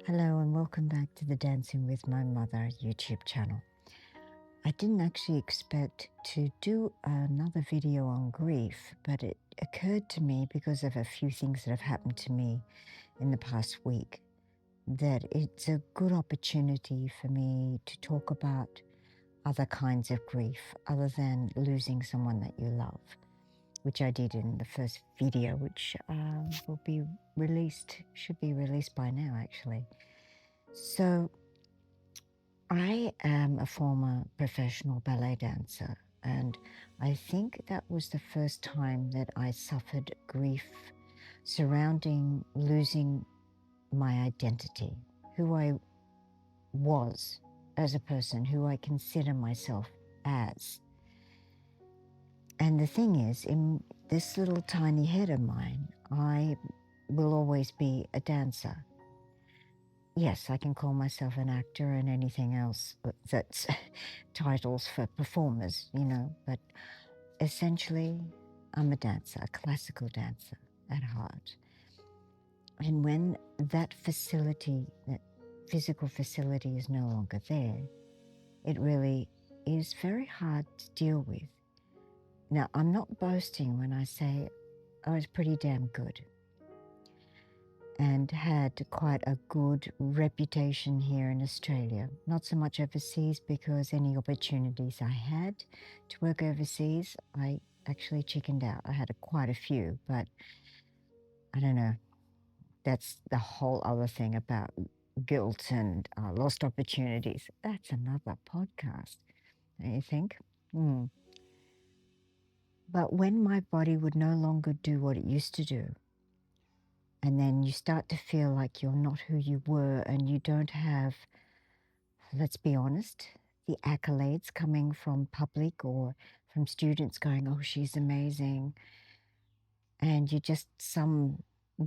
Hello and welcome back to the Dancing with My Mother YouTube channel. I didn't actually expect to do another video on grief, but it occurred to me because of a few things that have happened to me in the past week that it's a good opportunity for me to talk about other kinds of grief other than losing someone that you love, which I did in the first video, which will be released, should be released by now actually. So I am a former professional ballet dancer, and I think that was the first time that I suffered grief surrounding losing my identity, who I was as a person, who I consider myself as. And the thing is, in this little tiny head of mine, I will always be a dancer. Yes, I can call myself an actor and anything else that's titles for performers, but essentially I'm a dancer, a classical dancer at heart. And when that facility, that physical facility is no longer there, it really is very hard to deal with. Now, I'm not boasting when I say I was pretty damn good and had quite a good reputation here in Australia. Not so much overseas, because any opportunities I had to work overseas, I actually chickened out. I had quite a few, but I don't know. That's the whole other thing about guilt and lost opportunities. That's another podcast, don't you think? But when my body would no longer do what it used to do, and then you start to feel like you're not who you were and you don't have, let's be honest, the accolades coming from public or from students going, oh, she's amazing. And you're just some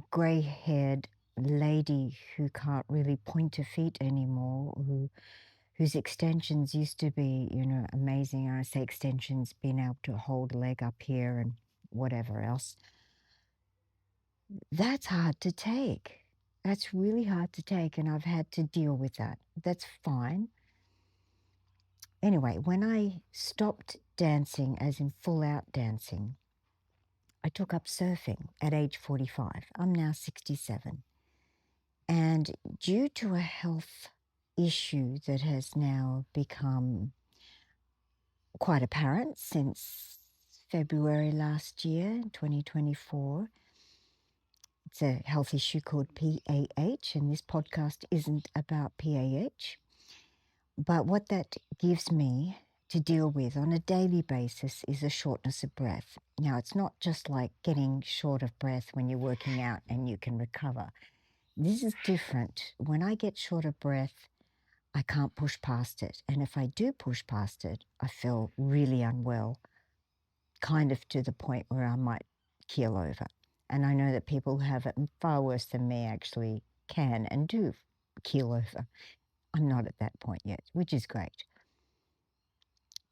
grey-haired lady who can't really point her feet anymore, whose extensions used to be, amazing. And I say extensions, being able to hold a leg up here and whatever else. That's hard to take. That's really hard to take, and I've had to deal with that. That's fine. Anyway, when I stopped dancing, as in full out dancing, I took up surfing at age 45. I'm now 67. And due to a health issue that has now become quite apparent since February last year, 2024, it's a health issue called PAH, and this podcast isn't about PAH. But what that gives me to deal with on a daily basis is a shortness of breath. Now, it's not just like getting short of breath when you're working out and you can recover. This is different. When I get short of breath, I can't push past it. And if I do push past it, I feel really unwell, kind of to the point where I might keel over. And I know that people who have it far worse than me actually can and do keel over. I'm not at that point yet, which is great.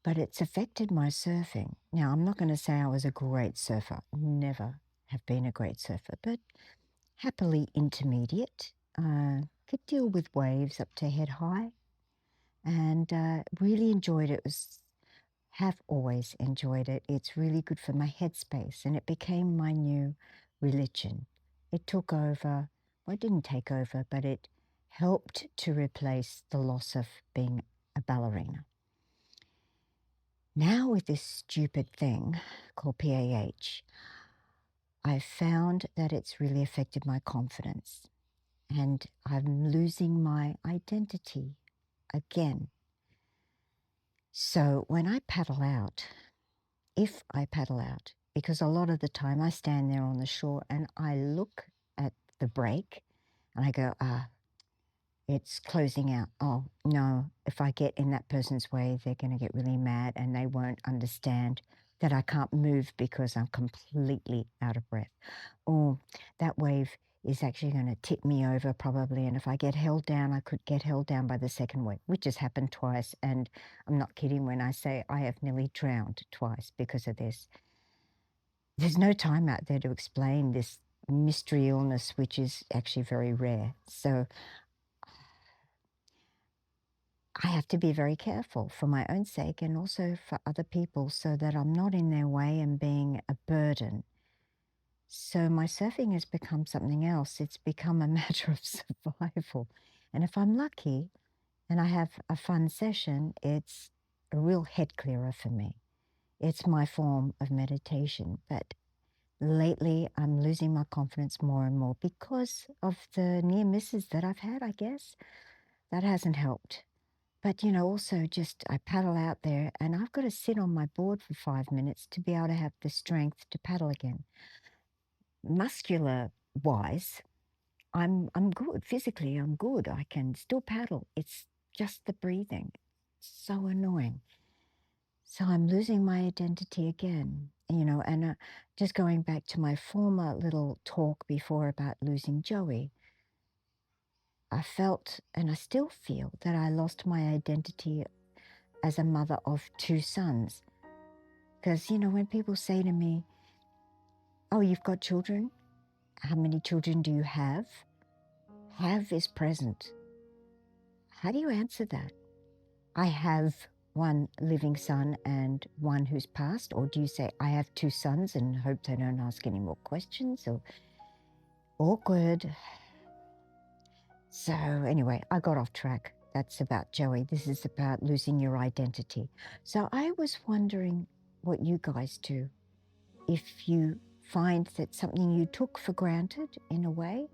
But it's affected my surfing. Now, I'm not going to say I was a great surfer. Never have been a great surfer, but happily intermediate. Could deal with waves up to head high, and really enjoyed it. Have always enjoyed it. It's really good for my headspace, and it became my new religion. It took over. Well, it didn't take over, but it helped to replace the loss of being a ballerina. Now with this stupid thing called PAH, I've found that it's really affected my confidence, and I'm losing my identity again. So when I paddle out, if I paddle out, because a lot of the time I stand there on the shore and I look at the break and I go, it's closing out. Oh, no, if I get in that person's way, they're going to get really mad and they won't understand that I can't move because I'm completely out of breath. Or that wave is actually going to tip me over probably. And if I get held down, I could get held down by the second wave, which has happened twice. And I'm not kidding when I say I have nearly drowned twice because of this. There's no time out there to explain this mystery illness, which is actually very rare. So I have to be very careful for my own sake and also for other people so that I'm not in their way and being a burden. So my surfing has become something else. It's become a matter of survival. And if I'm lucky and I have a fun session, it's a real head clearer for me. It's my form of meditation. But lately, I'm losing my confidence more and more because of the near misses that I've had, I guess. That hasn't helped. But, also just I paddle out there and I've got to sit on my board for 5 minutes to be able to have the strength to paddle again. Muscular wise, I'm good. Physically, I'm good. I can still paddle. It's just the breathing. It's so annoying. So I'm losing my identity again, and just going back to my former little talk before about losing Joey, I felt and I still feel that I lost my identity as a mother of two sons. Because, when people say to me, oh, you've got children? How many children do you have? Have is present. How do you answer that? I have one living son and one who's passed? Or do you say, I have two sons and hope they don't ask any more questions? Or awkward. So anyway, I got off track. That's about Joey. This is about losing your identity. So I was wondering what you guys do if you find that something you took for granted in a way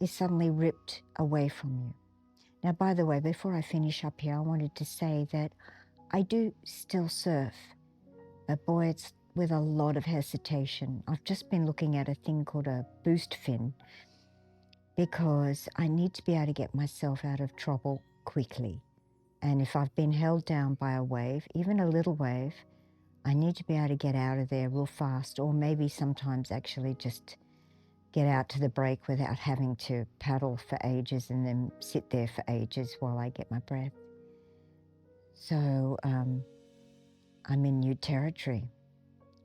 is suddenly ripped away from you. Now, by the way, before I finish up here, I wanted to say that I do still surf, but boy, it's with a lot of hesitation. I've just been looking at a thing called a boost fin because I need to be able to get myself out of trouble quickly. And if I've been held down by a wave, even a little wave, I need to be able to get out of there real fast, or maybe sometimes actually just get out to the break without having to paddle for ages and then sit there for ages while I get my breath. So I'm in new territory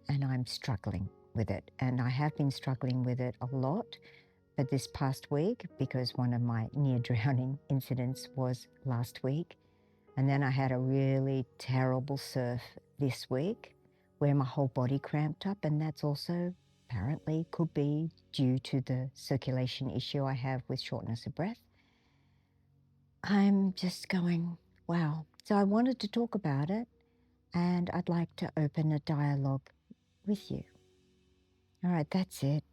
and I'm struggling with it. And I have been struggling with it a lot. But this past week, because one of my near drowning incidents was last week, and then I had a really terrible surf this week where my whole body cramped up, and that's also apparently could be due to the circulation issue I have with shortness of breath. I'm just going, wow. So I wanted to talk about it, and I'd like to open a dialogue with you. All right, that's it.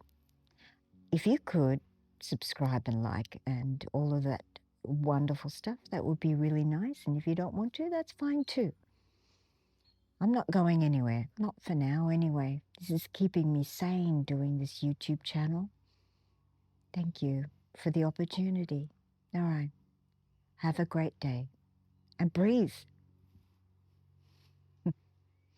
If you could subscribe and like and all of that wonderful stuff, that would be really nice. And if you don't want to, that's fine too. I'm not going anywhere, not for now anyway. This is keeping me sane doing this YouTube channel. Thank you for the opportunity. All right, have a great day and breathe.